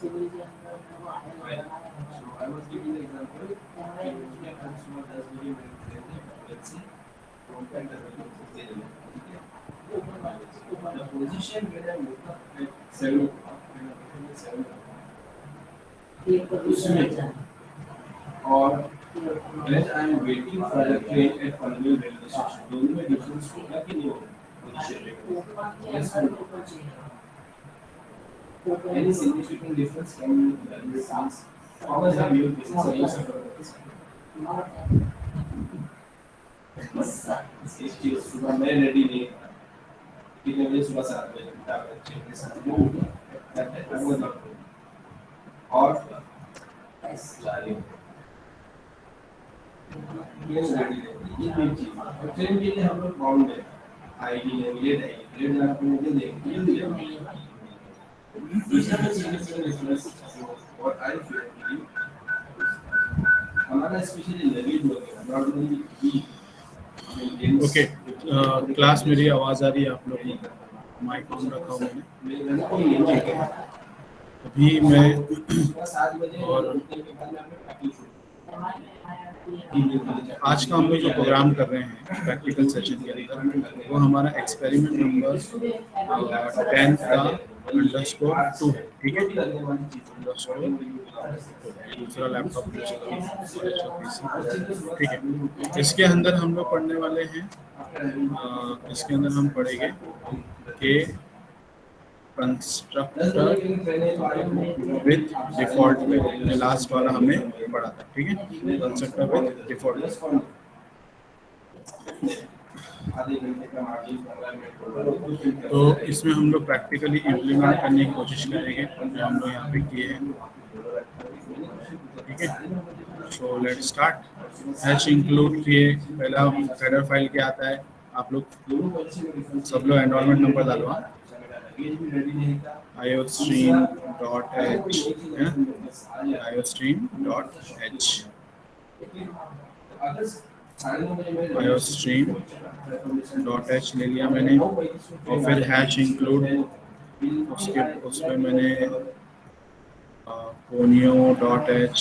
I was giving the example कि मुझे हर सुबह 10 बजे मेरे फ्रेंड से कॉन्टैक्ट करने को दे देना, ठीक है? The position where I woke up at 7 o'clock, when I woke up at 7 o'clock, उसमें और when I am waiting for the train at Panvel railway station, दोनों में difference होगा कि नहीं होगा? Position में yes or no? Any significant difference can you sense? How much have you सुबह मैं रेडी नहीं था, ठीक है? मुझे सुबह 7 बजे उठा कर के साथ और जारी ये रेडी नहीं, ये तीन चीज ट्रेन के लिए हम लोग बाउंड है, आईडी है, ये आपको मुझे देखिए दूसरा सिग्निफिकेंट डिफरेंस और आई फील हमारा स्पेशली लैंग्वेज हो गया not only we okay. Class मेरी आवाज़ आ रही है आप लोगों को? माइक ऑन रखा हुआ मैंने। अभी मैं और आज का हम लोग जो प्रोग्राम कर रहे हैं प्रैक्टिकल सेशन के अंदर वो हमारा एक्सपेरिमेंट नंबर 10 का _2 है, ठीक है? दूसरा लैपटॉप ठीक है। इसके अंदर हम लोग पढ़ने वाले हैं, इसके अंदर हम पढ़ेंगे कि कंस्ट्रक्टर विद डिफॉल्ट में लास्ट वाला हमने पढ़ा था, ठीक है? Constructor with default. तो इसमें हम लोग प्रैक्टिकली इम्प्लीमेंट करने की कोशिश करेंगे जो हम लोग यहाँ पे किए हैं, ठीक है? So let's start. Hash include किए पहला हेडर फाइल क्या आता है, आप लोग सब लोग enrolment number डालवा iostream.h iostream.h iostream.h ले लिया मैंने और फिर हैश इंक्लूड उसमें मैंने conio.h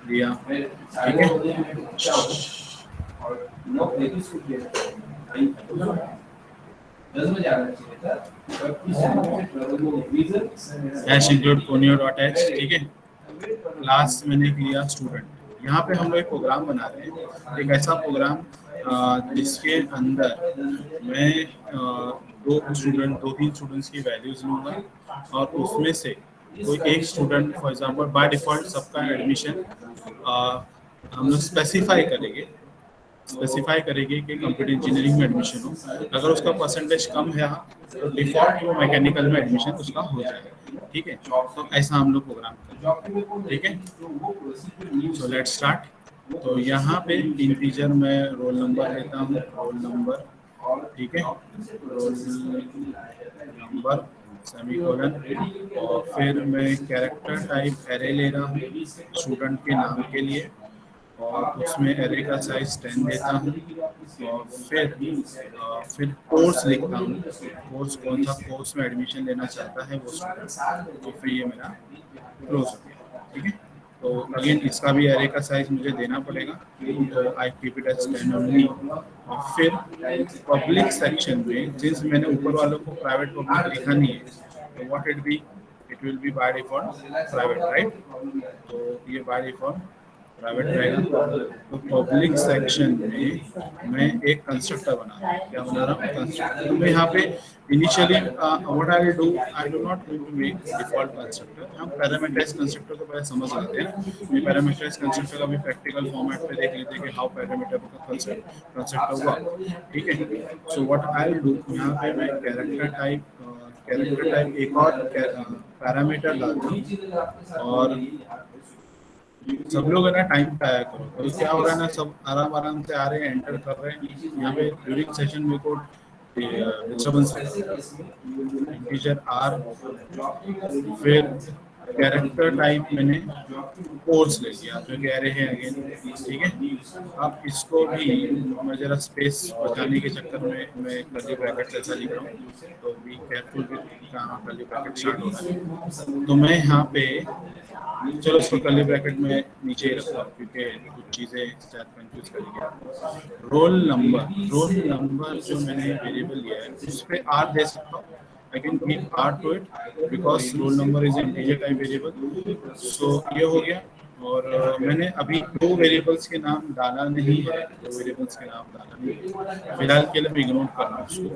लिया, ठीक है? हैश इंक्लूड conio.h, ठीक है? क्लास मैंने लिया स्टूडेंट। यहाँ पे हम लोग एक प्रोग्राम बना रहे हैं, एक ऐसा प्रोग्राम जिसके अंदर मैं दो तीन स्टूडेंट्स की वैल्यूज लूँगा और उसमें से कोई एक student for example by default सबका एडमिशन हम लोग स्पेसिफाई करेंगे कि कंप्यूटर इंजीनियरिंग में एडमिशन हो। अगर उसका परसेंटेज कम है तो डिफॉल्ट वो मैकेनिकल में एडमिशन उसका हो जाएगा, ठीक है? तो ऐसा हम लोग प्रोग्राम करेंगे, ठीक है? So let's start. तो यहाँ पे इंटीजर में रोल नंबर लेता हूँ, रोल नंबर, ठीक है? रोल नंबर सेमीकोलन और फिर मैं कैरेक्टर टाइप एरे ले रहा हूँ स्टूडेंट के नाम के लिए और उसमें एरे का साइज 10 देता हूँ और फिर कोर्स लिखता हूँ, कोर्स कौन सा कोर्स में एडमिशन लेना चाहता है वो स्टूडेंट, तो फिर ये मेरा क्लोज हो गया, ठीक है? तो अगेन इसका भी एरे का साइज मुझे देना पड़ेगा, तो I keep it as 10 only. और फिर पब्लिक सेक्शन में जिस मैंने ऊपर वालों को प्राइवेट पब्लिक लिखा नहीं है तो what it will be by default private, right? तो ये बाय डिफॉल्ट प्राइवेट रहेगा। तो पब्लिक सेक्शन में मैं एक कंस्ट्रक्टर बना रहा हूँ, क्या बना रहा हूँ? कंस्ट्रक्टर। तो मैं यहाँ पे initially what I do not going to make default constructor. हम पैरामीटराइज्ड कंस्ट्रक्टर को पहले समझ लेते हैं। ये पैरामीटराइज्ड कंस्ट्रक्टर का भी प्रैक्टिकल फॉर्मेट पे देख लेते हैं कि हाउ पैरामीटर का कंस्ट्रक्टर हुआ, ठीक है? सो व्हाट आई डू, यहाँ पे मैं कैरेक्टर टाइप एक और पैरामीटर डालता हूँ और सब लोग है ना टाइम पे आया करो। तो क्या हो रहा है ना, सब आराम से आ रहे हैं, एंटर कर रहे हैं। यहाँ पे ड्यूरिंग सेशन में को डिस्टर्बेंस इंटीजर आर, फिर कैरेक्टर टाइप मैंने कोर्स ले लिया जो कि एरे है अगेन, ठीक है। अब इसको भी मैं जरा स्पेस बचाने के चक्कर में मैं कर्ली ब्रैकेट जैसा लिख रहा हूँ, तो बी केयरफुल विद कहाँ कर्ली ब्रैकेट स्टार्ट हो रहा है। तो मैं यहाँ पे चलो इसको कर्ली ब्रैकेट में नीचे ही रखता हूँ क्योंकि कुछ चीज़ें शायद कंफ्यूज करेंगे। रोल नंबर जो मैंने वेरिएबल लिया है उस पर आर दे सकता हूँ, I can keep R to it because roll number is an integer type variable. So ये हो गया। और मैंने अभी दो वेरिएबल्स के नाम डाला नहीं है, दो वेरिएबल्स के नाम डाला नहीं है फिलहाल के लिए मैं इग्नोर कर रहा हूँ उसको।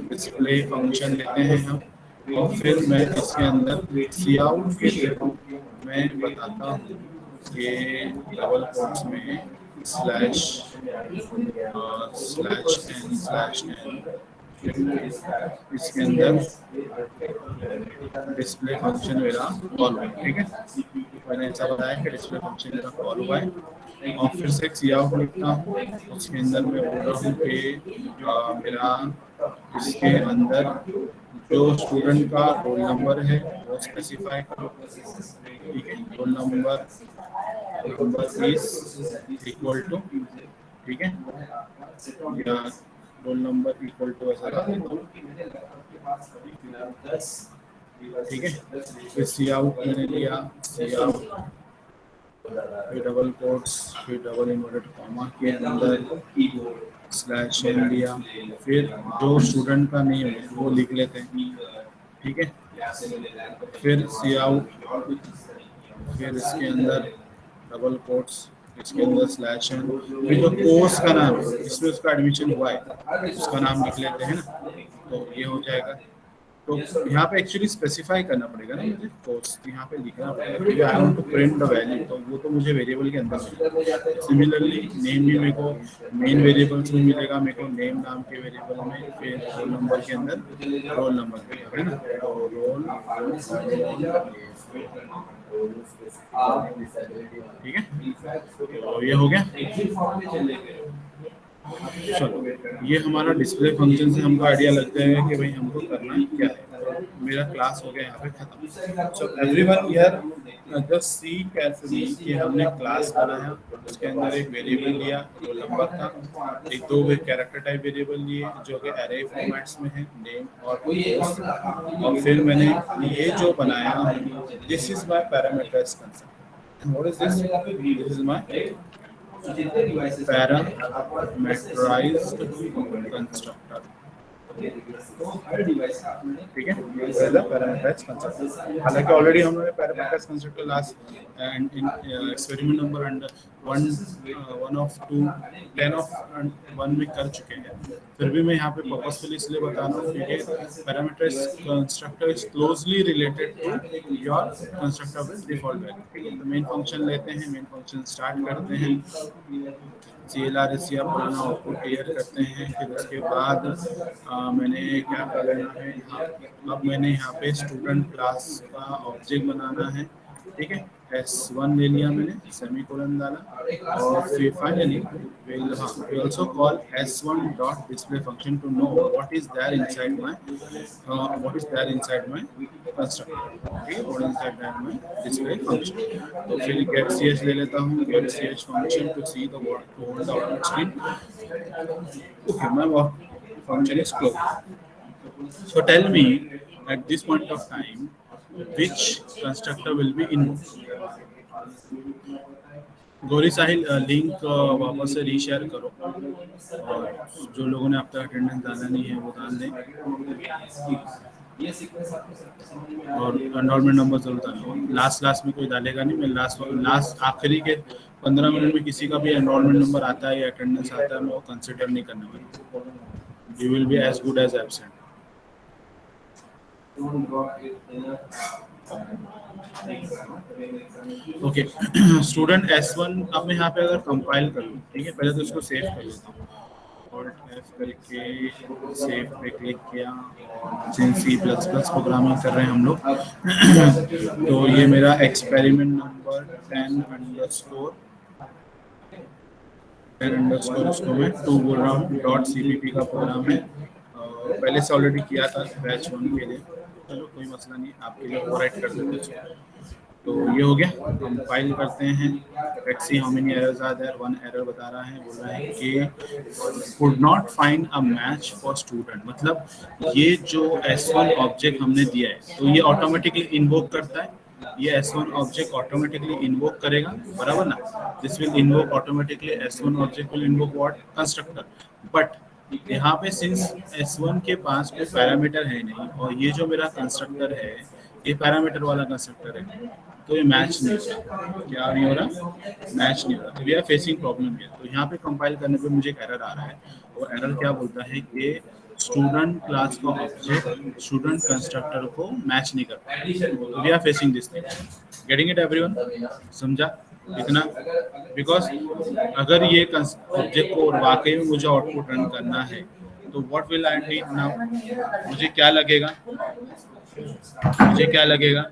डिस्प्ले फंक्शन लेते हैं हम, और फिर मैं इसके अंदर सी आउट के थ्रू मैं बताता हूँ कि डबल कोट्स में स्लैश एन इसके अंदर डिस्प्ले फंक्शन मेरा कॉल हुआ, ठीक है। मैंने ऐसा बताया कि डिस्प्ले फंक्शन मेरा कॉल हुआ है, और फिर से सी आउट लिखता हूँ, उसके अंदर मैं बोल रहा हूँ कि मेरा इसके अंदर जो स्टूडेंट का रोल नंबर है वो स्पेसिफाई करो, ठीक है। Roll number is equal to, ठीक है, या रोल नंबर इक्वल टू ऐसा कर देता हूँ, ठीक है। फिर सी आउट मैंने लिया, सी आउट फिर डबल कोट्स फिर डबल इन्वर्टेड कॉमा के अंदर स्लैश एन लिया, फिर जो स्टूडेंट का नेम है वो लिख लेते हैं, ठीक है। फिर सी आउट फिर इसके अंदर डबल कोट्स इसके अंदर स्लैश एन, फिर जो कोर्स का नाम है इसमें उसका एडमिशन हुआ है उसका नाम लिख लेते हैं ना, तो ये हो जाएगा। तो यहाँ पे एक्चुअली स्पेसिफाई करना पड़ेगा ना मुझे, कोर्स यहाँ पे लिखना पड़ेगा क्योंकि I want to print the value, तो वो तो मुझे वेरिएबल के अंदर मिलेगा। सिमिलरली नेम भी मेरे को मेन वेरिएबल्स में मिलेगा, मेरे को नेम नाम के वेरिएबल में, फिर रोल नंबर के अंदर रोल नंबर मिलेगा, है ना। तो रोल, ठीक है, तो ये हो गया। चलो ये हमारा डिस्प्ले फंक्शन से हमको आइडिया लगता है कि भाई हमको करना क्या है। मेरा क्लास हो गया यहाँ पे खत्म। So everyone here just see carefully कि हमने क्लास बनाया, उसके अंदर एक वेरिएबल लिया रोल नंबर था, एक दो कैरेक्टर टाइप वेरिएबल लिए जो कि एरे फॉर्मेट्स में है, नेम और पोस्ट, और फिर मैंने ये जो बनाया this is my parameterised concept. What is this? This is my parameterised constructor, ठीक है। पैरामीटराइज्ड कंस्ट्रक्टर, हालांकि ऑलरेडी हमने parameterised constructor last and in experiment number under 1 of 2 10 of 1 में कर चुके हैं। फिर भी मैं यहाँ पे पर्पसफुली इसलिए बता रहा हूँ क्योंकि parameterised constructor is closely related to your constructor with default value. तो मेन फंक्शन लेते हैं, मेन फंक्शन स्टार्ट करते हैं, CLRS या पुराना आउटपुट क्लियर करते हैं, फिर उसके बाद मैंने क्या कर लेना है, अब मैंने यहाँ पे स्टूडेंट क्लास का ऑब्जेक्ट बनाना है, ठीक है। S1 ले लिया मैंने, सेमीकोलन डाला, और फिर finally we also call S1 dot display function to know what is there inside my constructor, okay, what is inside my display function। तो फिर get ch ले लेता हूँ, get ch function to see the what to hold the output screen, okay, my function is closed। So tell me at this point of time which constructor will be invoked। Gauri Sahil link वापस से reshare करो, और जो लोगों ने अब तक attendance डाला नहीं है वो डाल दें, और एनरोलमेंट नंबर जरूर डालो। लास्ट में कोई डालेगा नहीं, मैं लास्ट आखिरी के 15 मिनट में किसी का भी एनरोलमेंट नंबर आता है या अटेंडेंस आता है मैं वो कंसिडर नहीं करने वाला। You will be as good as absent. Okay, student S1, अब मैं यहाँ पे अगर कंपाइल कर लूँ, ठीक है, पहले तो इसको सेव कर लेता हूँ, Alt F करके सेव पे क्लिक किया, C++ प्रोग्रामिंग कर रहे हैं हम लोग। तो ये मेरा एक्सपेरिमेंट नंबर 10_ इसको मैं 2 बोल रहा हूँ, .cpp का प्रोग्राम है, पहले से ऑलरेडी किया था बैच 1 के लिए, चलो कोई मसला नहीं, आपके लिए ओवरराइट कर देते हैं। तो ये हो गया, कंपाइल करते हैं। Let's see how many errors are there. One error बता रहा है, बोल रहा है कि could not find a match for student. मतलब ये जो S1 ऑब्जेक्ट हमने दिया है तो ये ऑटोमेटिकली इन्वोक करता है, ये S1 ऑब्जेक्ट ऑटोमेटिकली इन्वोक करेगा, बराबर ना। This will invoke automatically, S1 object will invoke what, constructor. But यहाँ पे सिंस S1 के पास कोई पैरामीटर है नहीं और ये जो मेरा कंस्ट्रक्टर है ये पैरामीटर वाला कंस्ट्रक्टर है, तो ये मैच नहीं हो रहा। क्या नहीं हो रहा? मैच नहीं हो रहा। वी आर फेसिंग प्रॉब्लम है। तो यहाँ पे कंपाइल करने पे मुझे एक एरर आ रहा है, और एरर क्या बोलता है कि स्टूडेंट क्लास का ऑब्जेक्ट स्टूडेंट कंस्ट्रक्टर को मैच नहीं कर पाता। We are facing this thing. Getting it everyone? समझा इतना? बिकॉज अगर ये ऑब्जेक्ट को वाकई में मुझे आउटपुट रन करना है तो what will I need now? मुझे क्या लगेगा? मुझे क्या लगेगा?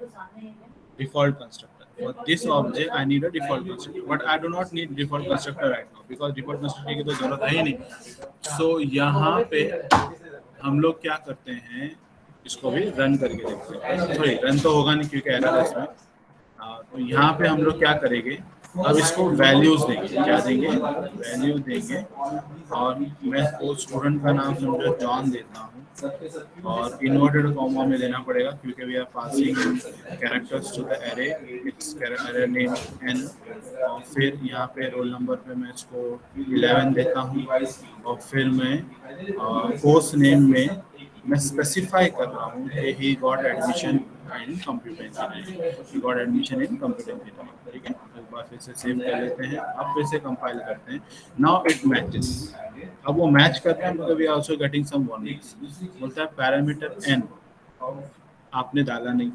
default constructor. For this object, I need a default constructor, but I do not need default constructor right now because default constructor की तो जरूरत है ही नहीं। So यहाँ पे हम लोग क्या करते हैं, इसको भी रन करके देखते हैं। सॉरी, रन तो होगा नहीं क्योंकि एरर है इसमें। तो यहाँ पे हम लोग क्या करेंगे, अब इसको वैल्यूज देंगे। क्या देंगे? वैल्यू देंगे। और मैं उस स्टूडेंट का नाम समझो जॉन देता हूँ, और इन्वर्टेड कॉमा में देना पड़ेगा क्योंकि we are passing characters to the array, it's array name n। और फिर यहाँ पे रोल नंबर पे मैं इसको 11 देता हूँ, और फिर मैं कोर्स नेम में मैं स्पेसिफाई कर रहा हूँ कि he got admission in computer engineering, he got admission in computer engineering. ठीक है, एक बार फिर से सेव कर लेते हैं, अब फिर से कंपाइल करते हैं। Now it matches. अब वो मैच करता है, मतलब we are also getting some warnings. बोलता है पैरामीटर n आपने डाला नहीं,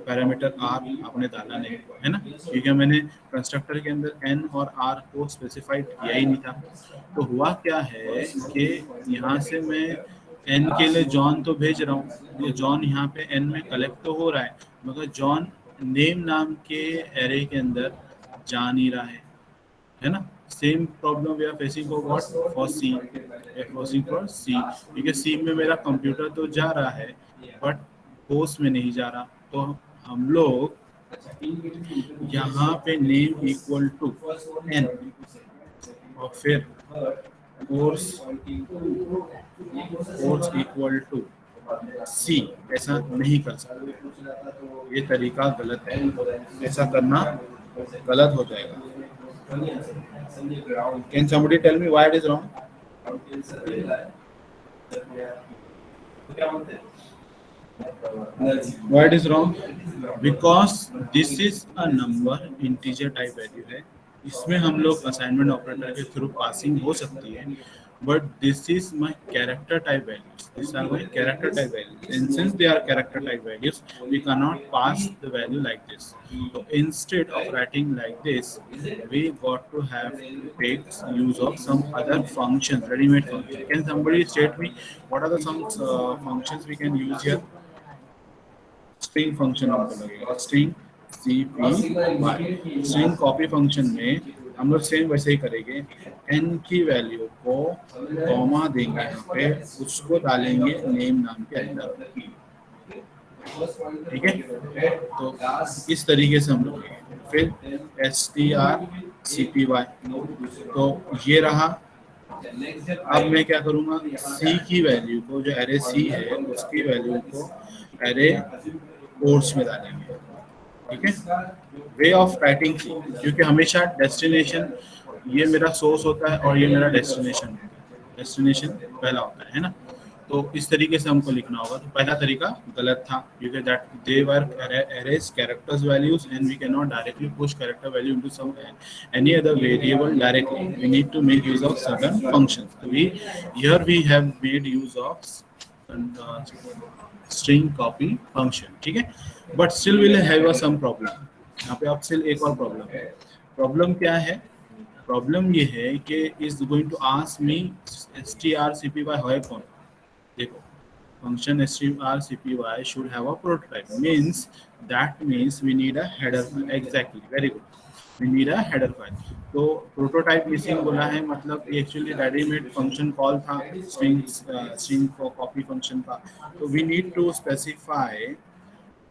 पैरामीटर r आपने डाला नहीं, है ना, क्योंकि मैंने कंस्ट्रक्टर के अंदर n और r को स्पेसिफाइड किया ही नहीं था। तो हुआ क्या है कि यहाँ से मैं n के लिए जॉन तो भेज रहा हूँ, ये जॉन यहाँ पे n में कलेक्ट तो हो रहा है, मगर जॉन नेम नाम के एरे के अंदर जा नहीं रहा है ना। Same problem we are facing for what, for C, facing for C, क्योंकि सी में मेरा कंप्यूटर तो जा रहा है बट कोर्स में नहीं जा रहा। तो हम लोग यहाँ पे नेम इक्वल टू n और फिर कोर्स इक्वल टू सी, ऐसा नहीं कर सकते, ये तरीका गलत है, ऐसा करना गलत हो जाएगा। Can somebody tell me why it is wrong? Why it is wrong? Because this is a number, integer type value है, इसमें हम लोग असाइनमेंट ऑपरेटर के थ्रू पासिंग हो सकती है, but this is my character type values, this are my character type values, and since they are character type values we can not pass the value like this. So instead of writing like this, we got to have take use of some other functions, ready-made functions. Can somebody state me what are the some functions we can use here? String function हमको लगेगा, string cpy, string copy function में हम लोग same वैसे ही करेंगे, n की value को comma देंगे यहाँ पे, उसको डालेंगे नेम नाम के अंदर। ठीक है, तो इस तरीके से हम लोग फिर strcpy, तो ये रहा। अब मैं क्या करूँगा, c की वैल्यू को, जो एरे c है उसकी वैल्यू को एरे कोर्स में डालेंगे। ठीक है, वे ऑफ राइटिंग की, क्योंकि हमेशा डेस्टिनेशन ये मेरा सोर्स होता है और ये मेरा डेस्टिनेशन पहला होता है ना। तो इस तरीके से हमको लिखना होगा। तो पहला तरीका गलत था क्योंकि that they were arrays characters values and we can not directly push character value into some any other variable directly, we need to make use of certain functions. तो we here we have made use of string copy function. ठीक है, but still will have some problem. यहाँ पे अब still एक और problem है। Problem क्या है? प्रॉब्लम ये है कि is going to ask me strcpy है कौन। देखो, function strcpy should have a prototype, means that means we need a header file. Exactly, very good, we need a header file. तो प्रोटोटाइप मिसिंग बोला है, मतलब ये एक्चुअली रेडीमेड फंक्शन कॉल था string copy function का। तो we need to specify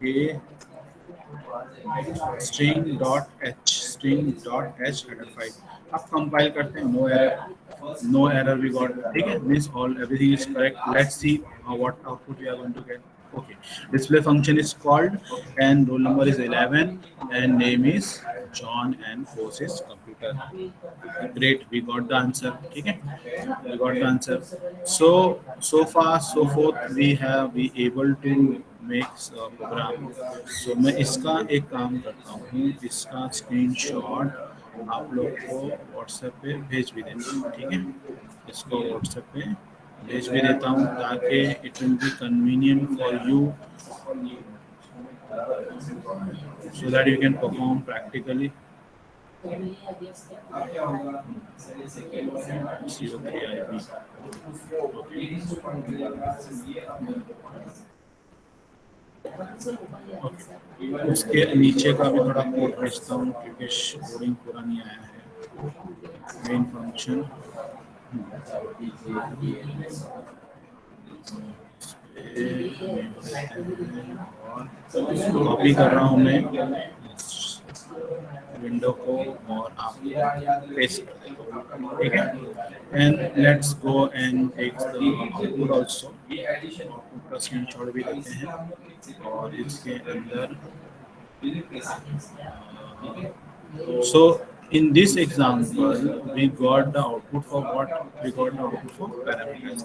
कि string.h header file. अब कंपाइल करते हैं, नो एरर वी गॉट, ठीक है, means all everything is correct. Let's see what output we are going to get. Okay, display function is called and roll number is 11 and name is John and course is computer. Great, we got the answer, ठीक है, we got the answer. So far so forth we have be able to make program. So मैं इसका एक काम करता हूँ, इसका screenshot आप लोग को व्हाट्सएप पे भेज भी देता हूँ, ठीक है, इसको व्हाट्सएप पे भेज भी देता हूँ ताकि it will be convenient for you so that you can perform practically. Okay. उसके नीचे का भी थोड़ा कोड भेजता हूँ क्योंकि कोडिंग पूरा नहीं आया है। मेन फंक्शन कॉपी कर रहा हूँ मैं विंडो को और आप पेस्ट कर देते हो, ठीक है। And let's go and take the output also, output का स्क्रीनशॉट भी लेते हैं और इसके अंदर so in this example we got the output for what? We got the output for parameters.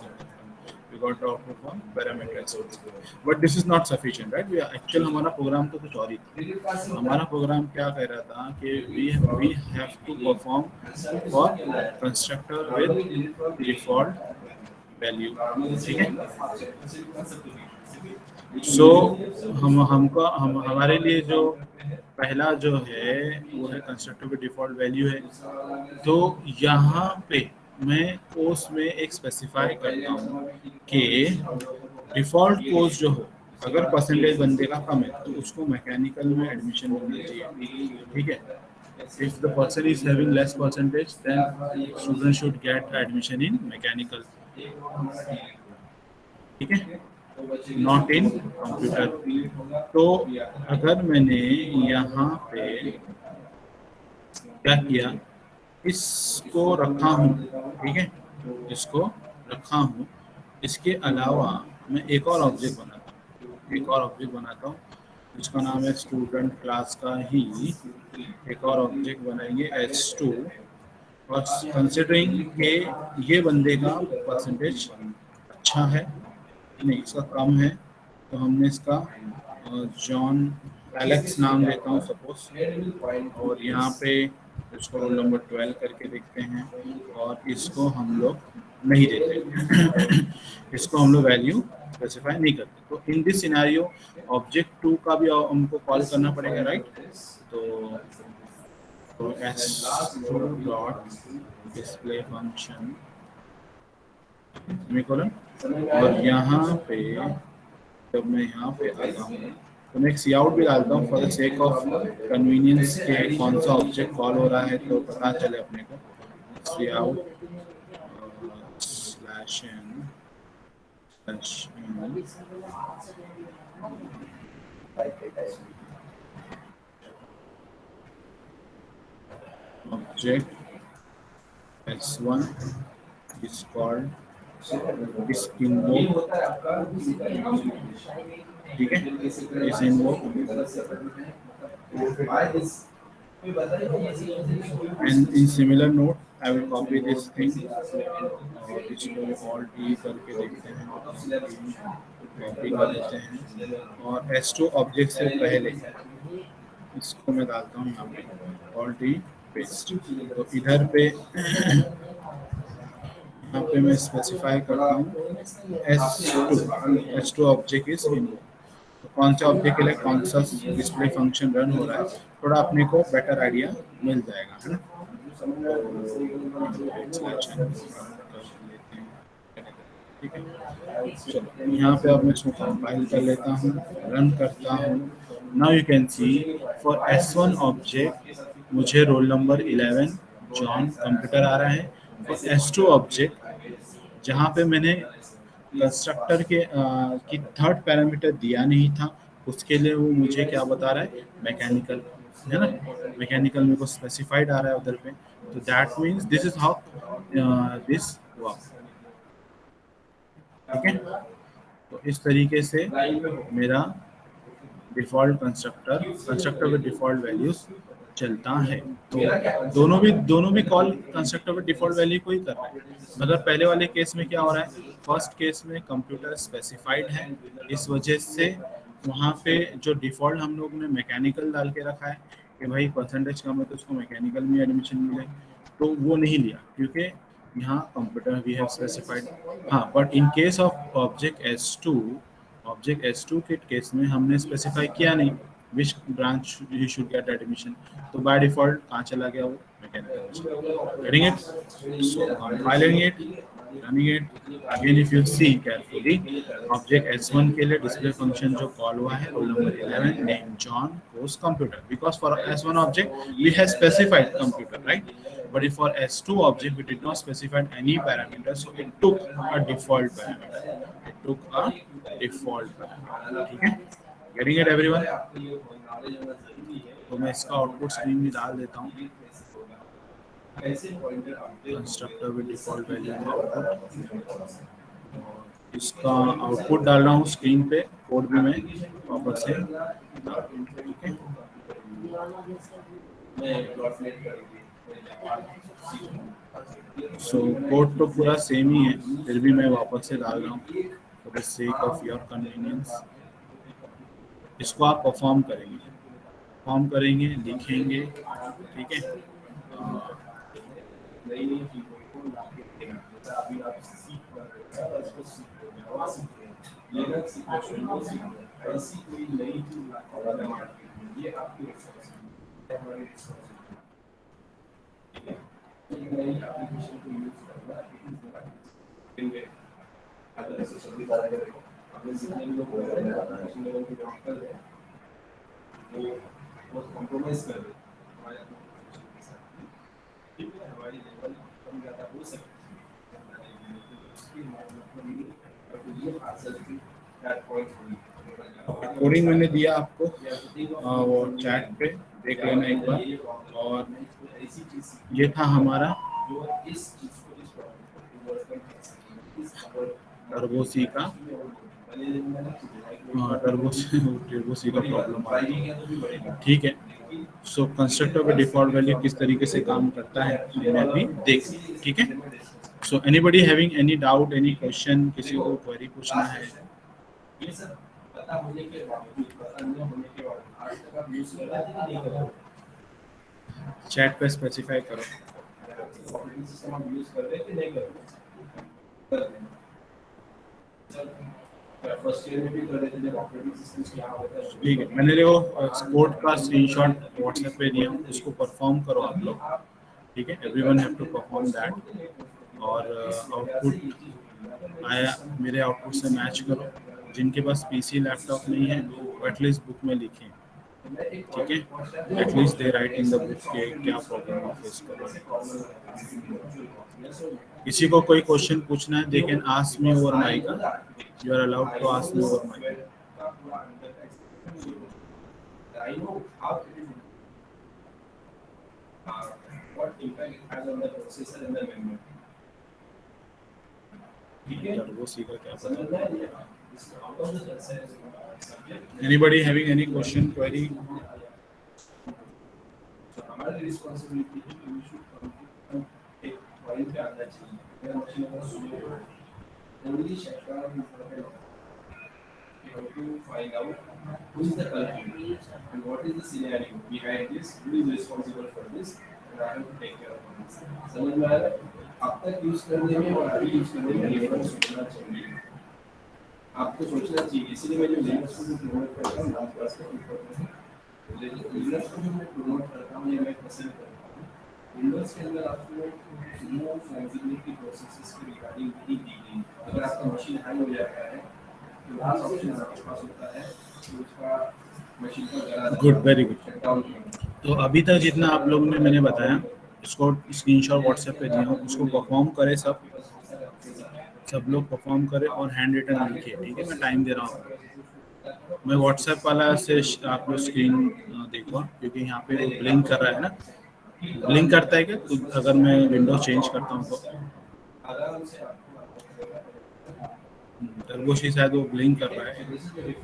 We got the output for parameters. But this is not sufficient, right? We actual हमारा programme तो कुछ और ही था। हमारा programme क्या कह रहा था कि we have to perform for constructor with default value, ठीक है। So हमारे लिए जो पहला जो है वो है कंस्ट्रक्टर की डिफॉल्ट वैल्यू है। तो यहाँ पे मैं कोर्स में एक स्पेसिफाई करता हूँ कि डिफॉल्ट कोर्स जो हो, अगर परसेंटेज बंदे का कम है तो उसको मैकेनिकल में एडमिशन मिलना चाहिए, ठीक है। If the person is having less percentage, then student should get admission in mechanical, ठीक है, नॉट इन कंप्यूटर। तो अगर मैंने यहाँ पे क्या किया, इसको रखा हूँ, ठीक है, इसको रखा हूँ, इसके अलावा मैं एक और ऑब्जेक्ट बनाता हूँ जिसका नाम है स्टूडेंट क्लास का ही एक और ऑब्जेक्ट बनाएंगे h2, और कंसिडरिंग के ये बंदे का परसेंटेज अच्छा है, नहीं इसका कम है, तो हमने इसका जॉन एलेक्स नाम देता हूँ सपोज, और यहाँ पे इसको रोल नंबर 12 करके देखते हैं, और इसको हम लोग नहीं देते इसको हम लोग वैल्यू स्पेसिफाई नहीं करते। तो इन दिस सिनेरियो ऑब्जेक्ट 2 का भी हमको कॉल करना पड़ेगा, राइट। तो s2 dot display function semicolon, और यहाँ पे जब मैं यहाँ पे आता हूँ तो मैं एक सी आउट भी डालता हूँ for the sake of convenience के कौन सा ऑब्जेक्ट कॉल हो रहा है, तो पता चले अपने को। C out slash N object s1 is called is invoke, ठीक है, is invoke, and in similar note I will copy this thing और इसको alt E करके देखते हैं, कॉपी कर लेते हैं, और s2 ऑब्जेक्ट से पहले इसको मैं डालता हूँ यहाँ पे alt E पेस्ट। तो इधर पे यहाँ पे मैं स्पेसिफाई करता हूँ h2 ऑब्जेक्ट इज इनवोक। तो कौन सा ऑब्जेक्ट के लिए कौन सा डिस्प्ले फंक्शन रन हो रहा है, थोड़ा अपने को बेटर आइडिया मिल जाएगा, है ना। ठीक है, चलो यहाँ पे अब मैं इसको कंपाइल कर लेता हूँ, रन करता हूँ। Now you can see for s1 object मुझे रोल नंबर 11 जॉन कंप्यूटर आ रहा है। और S2 ऑब्जेक्ट जहाँ पे मैंने कंस्ट्रक्टर के की थर्ड पैरामीटर दिया नहीं था, उसके लिए वो मुझे क्या बता रहा है, मैकेनिकल, है ना, मैकेनिकल मेरे को स्पेसिफाइड आ रहा है उधर पे। तो that means this is how this work, ठीक है। तो इस तरीके से मेरा default constructor with default values चलता है। तो दोनों भी call constructor with default value को ही कर रहे हैं, मगर पहले वाले केस में क्या हो रहा है, फर्स्ट केस में कंप्यूटर स्पेसिफाइड है, इस वजह से वहाँ पे जो डिफॉल्ट हम लोग ने मैकेनिकल डाल के रखा है कि भाई परसेंटेज कम है तो उसको मैकेनिकल में एडमिशन मिले, तो वो नहीं लिया क्योंकि यहाँ कंप्यूटर वी हैव स्पेसिफाइड। हाँ, but in case of object S2 के केस में हमने स्पेसिफाई किया नहीं which branch you should get admission, तो बाय डिफॉल्ट कहाँ चला गया वो, mechanical. Getting it? So compiling it, running it again, if you see carefully, object S1 के लिए डिस्प्ले फंक्शन जो कॉल हुआ है roll number 11 name John course computer, because for S1 object we have specified computer, right? But if for S2 object we did not specify any parameter, so it took a default parameter. It took a default parameter. ठीक है? Getting it everyone? तो मैं इसका output screen में डाल देता हूँ। Constructor with default value output, इसका आउटपुट डाल रहा हूँ स्क्रीन पे, कोड भी मैं वापस से, ठीक है। सो कोड तो पूरा सेम ही है, फिर भी मैं वापस से डाल रहा हूँ for the sake of your convenience. इसको आप परफॉर्म करेंगे, लिखेंगे, ठीक है। कोडिंग मैंने दिया आपको, वो चैट पे देख लेना एक बार। और ये था हमारा टर्बो सी का, टर्बो सी का प्रॉब्लम आ रही है, ठीक है। सो कंस्ट्रक्टर पे डिफॉल्ट वैल्यू किस तरीके से काम करता है मैं अभी देख, ठीक है। So anybody having any doubt, any question, किसी को क्वेरी पूछना है? चैट पे स्पेसिफाई करो। ठीक है, मैंने देखो कोड का स्क्रीनशॉट व्हाट्सएप पे दिया, उसको परफॉर्म करो आप लोग, ठीक है। Everyone have to perform that. और आउटपुट आया, मेरे आउटपुट से मैच करो। जिनके पास पीसी लैपटॉप नहीं है वो एटलीस्ट बुक में लिखें, ठीक है। At least they right in the book के क्या प्रॉब्लम फेस कर रहे हैं। किसी को कोई क्वेश्चन पूछना है, they can ask me over mic, you are allowed to ask me over mic. What impact it has on the processor and the memory? वो सीखा क्या पता? Anybody having any question, query? हमारी रिस्पांसिबिलिटी है कि we should take point पे आना चाहिए। अगर मशीन को सुने हो, only check you have to find out who is the culprit and what is the scenario behind this, who is responsible for this. समझ में आ रहा है? अब तक यूज करने में और अभी यूज करने में डिफरेंस होना चाहिए, आपको सोचना चाहिए। इसलिए मैं जो लिनक्स को प्रमोट करता हूँ, आपके पास लिनक्स को जो मैं प्रमोट करता हूँ या मैं पसंद करता हूँ, विंडोज के अंदर आपको नो फ्लेक्सिबिलिटी प्रोसेसेस के रिगार्डिंग नहीं दी गई। अगर आपका मशीन हैंग हो जाता है तो लास्ट ऑप्शन आपके पास होता है कि उसका मशीन का गुड, वेरी गुड। तो अभी तक जितना आप लोगों ने मैंने बताया इसको स्क्रीनशॉट व्हाट्सएप पे दिया हूँ, उसको परफॉर्म करे सब लोग परफॉर्म करें और हैंड रिटन लिखिए, ठीक है। मैं टाइम दे रहा हूँ। मैं व्हाट्सएप वाला से आप लोग स्क्रीन देखो, क्योंकि यहाँ पे ब्लिंक कर रहा है ना, ब्लिंक करता है क्या? तो अगर मैं विंडो चेंज करता हूँ तो टर्बो की शायद वो ब्लिंक कर रहा है।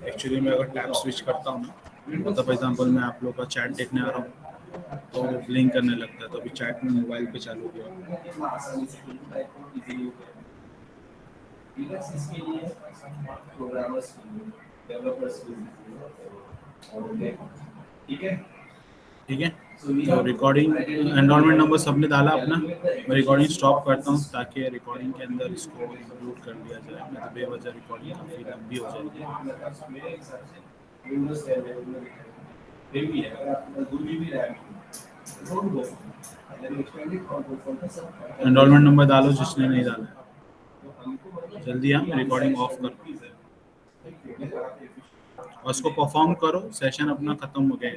एक्चुअली मैं अगर टैब स्विच करता हूँ ना, मतलब फॉर एग्जांपल मैं आप लोग का चैट देखने आ रहा हूँ तो वो ब्लिंक करने लगता है, तो अभी चैट में मोबाइल पे चालू किया। इसके लिए प्रोग्रामर्स डेवलपर्स ठीक है, ठीक है। तो रिकॉर्डिंग एनरोलमेंट नंबर सबने डाला अपना। मैं रिकॉर्डिंग स्टॉप करता हूँ ताकि रिकॉर्डिंग के अंदर इसको इंक्लूड कर दिया जाए, नहीं तो बेवजह रिकॉर्डिंग काफ़ी लंबी हो जाएगी। एनरोलमेंट नंबर डालो जिसने नहीं डाला है। जल्दी हम रिकॉर्डिंग ऑफ कर और उसको परफॉर्म करो, सेशन अपना खत्म हो गया।